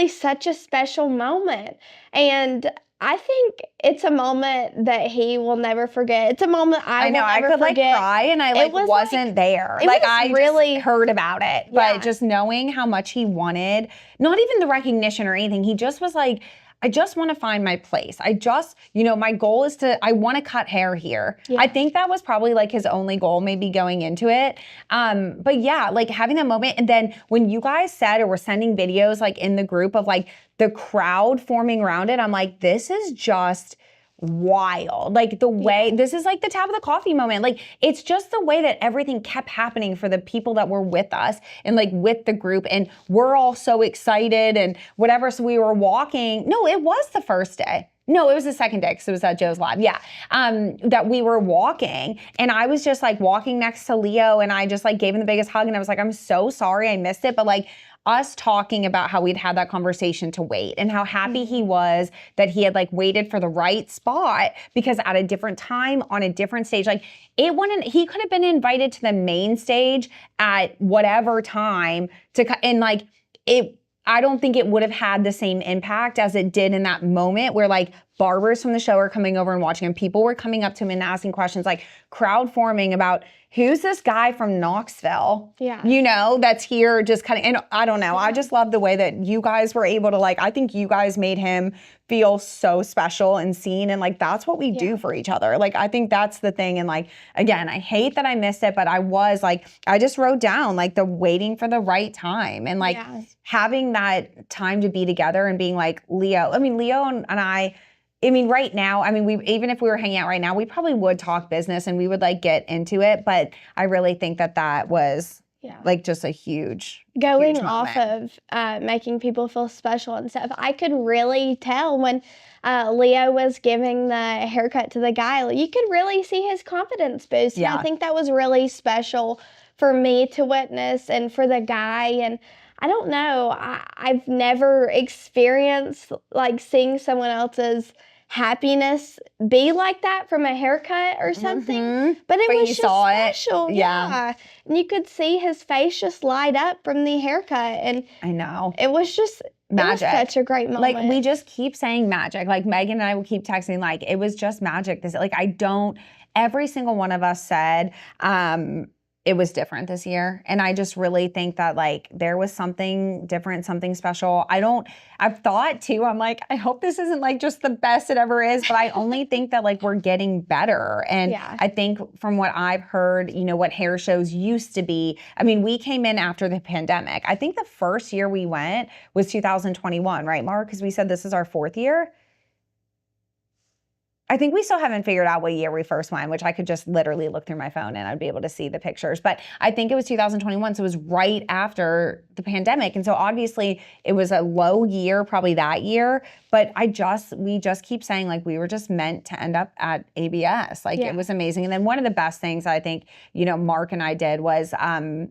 such a special moment. And I think it's a moment that he will never forget. It's a moment I know will I never could forget. like cry, and I like wasn't there. Like, I really heard about it, but just knowing how much he wanted, not even the recognition or anything. He just was like, I just want to find my place. I just, my goal is I want to cut hair here. I think that was probably like his only goal, maybe going into it. But yeah, like having that moment. And then when you guys said or were sending videos like in the group of like the crowd forming around it, I'm like, this is just wild. Like the way, this is like the tap of the coffee moment. Like, it's just the way that everything kept happening for the people that were with us and like with the group, and we're all so excited and whatever. So we were walking. No, it was the first day. No, it was the second day because it was at Joe's Live. Yeah. That we were walking, and I was just like walking next to Leo, and I just like gave him the biggest hug, and I was like, I'm so sorry I missed it. But like, us talking about how we'd had that conversation to wait, and how happy he was that he had like waited for the right spot, because at a different time on a different stage, like he could have been invited to the main stage at whatever time and like I don't think it would have had the same impact as it did in that moment where like barbers from the show are coming over and watching him. People were coming up to him and asking questions, like crowd forming about who's this guy from Knoxville? Yeah. That's here just kind of, and I don't know. I just love the way that you guys were able to I think you guys made him feel so special and seen. And like, that's what we do for each other. Like, I think that's the thing. And like, again, I hate that I missed it, but I just wrote down like the waiting for the right time, and like having that time to be together and being like, Leo and I, right now, even if we were hanging out right now, we probably would talk business and we would like get into it. But I really think that was like just a huge off of making people feel special and stuff. I could really tell when Leo was giving the haircut to the guy, you could really see his confidence boost. And I think that was really special for me to witness, and for the guy. And I don't know, I've never experienced like seeing someone else's happiness be like that from a haircut or something. But it was just special. Yeah. And you could see his face just light up from the haircut. And I know. It was just magic. It was such a great moment. Like, we just keep saying magic. Like, Megan and I will keep texting, like, it was just magic. Every single one of us said, it was different this year. And I just really think that like there was something different, something special. I've thought too, I'm like, I hope this isn't like just the best it ever is, but I only think that like we're getting better. And I think from what I've heard, what hair shows used to be, we came in after the pandemic. I think the first year we went was 2021, right, Mark? Because we said this is our fourth year. I think we still haven't figured out what year we first went, which I could just literally look through my phone and I'd be able to see the pictures. But I think it was 2021, so it was right after the pandemic. And so obviously it was a low year probably that year, but we just keep saying like we were just meant to end up at ABS. Like it was amazing. And then one of the best things I think, Mark and I did was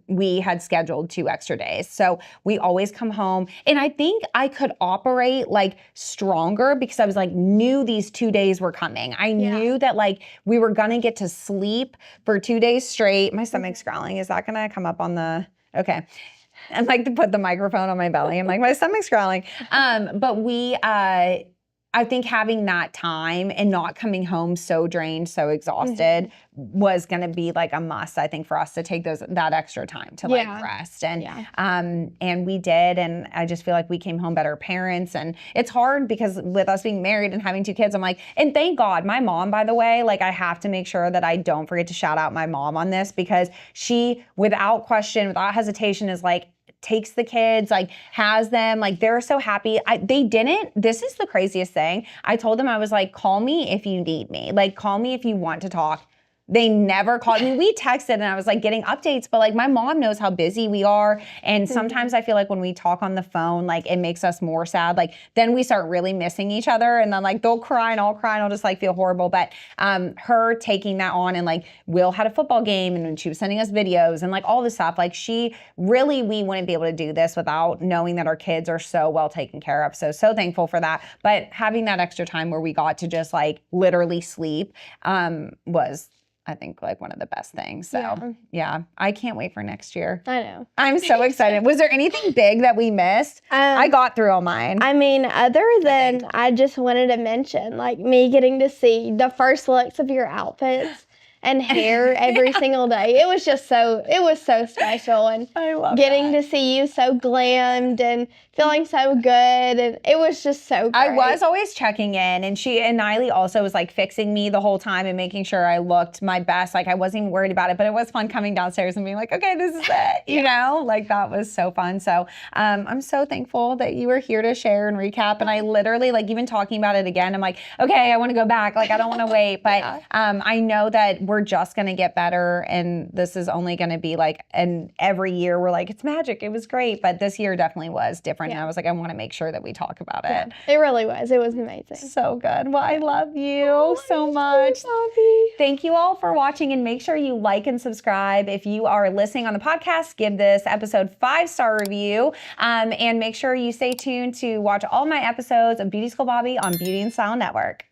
we had scheduled 2 extra days. So we always come home, and I think I could operate like stronger because I was like knew these 2 days were coming. I knew that like we were gonna get to sleep for 2 days straight. My stomach's growling. Is that gonna come up on the, okay. I'd like to put the microphone on my belly. I'm like, my stomach's growling. But I think having that time and not coming home so drained, so exhausted was going to be like a must, I think, for us to take that extra time to like rest. And we did. And I just feel like we came home better parents. And it's hard because with us being married and having 2 kids, I'm like, and thank God, my mom, by the way, like I have to make sure that I don't forget to shout out my mom on this, because she, without question, without hesitation, is like, takes the kids, like has them, like they're so happy. They didn't, this is the craziest thing. I told them, I was like, call me if you need me. Like call me if you want to talk. They never called me. We texted and I was like getting updates, but like my mom knows how busy we are. And sometimes I feel like when we talk on the phone, like it makes us more sad. Like then we start really missing each other and then like they'll cry and I'll cry and I'll just like feel horrible. But her taking that on and like Will had a football game and she was sending us videos and like all this stuff. Like we wouldn't be able to do this without knowing that our kids are so well taken care of. So thankful for that. But having that extra time where we got to just like literally sleep was, I think, like one of the best things. So yeah, I can't wait for next year. I know. I'm so excited. Was there anything big that we missed? I got through all mine. I mean, other than I just wanted to mention, like me getting to see the first looks of your outfits and hair every single day. It was so special. And I love getting to see you so glammed and feeling so good. And it was just so great. I was always checking in, and Nyalee also was like fixing me the whole time and making sure I looked my best. Like I wasn't even worried about it, but it was fun coming downstairs and being like, okay, this is it. You know, like that was so fun. So I'm so thankful that you were here to share and recap. And I literally, like, even talking about it again, I'm like, okay, I want to go back. Like, I don't want to wait. But I know that we're just going to get better. And this is only going to be like, and every year we're like, it's magic. It was great. But this year definitely was different. And I was like, I want to make sure that we talk about it. It really was. It was amazing. So good. Well, I love you so much. Bobbi. Thank you all for watching, and make sure you like and subscribe. If you are listening on the podcast, give this episode 5-star review. And make sure you stay tuned to watch all my episodes of Beauty School Bobbi on Beauty and Style Network.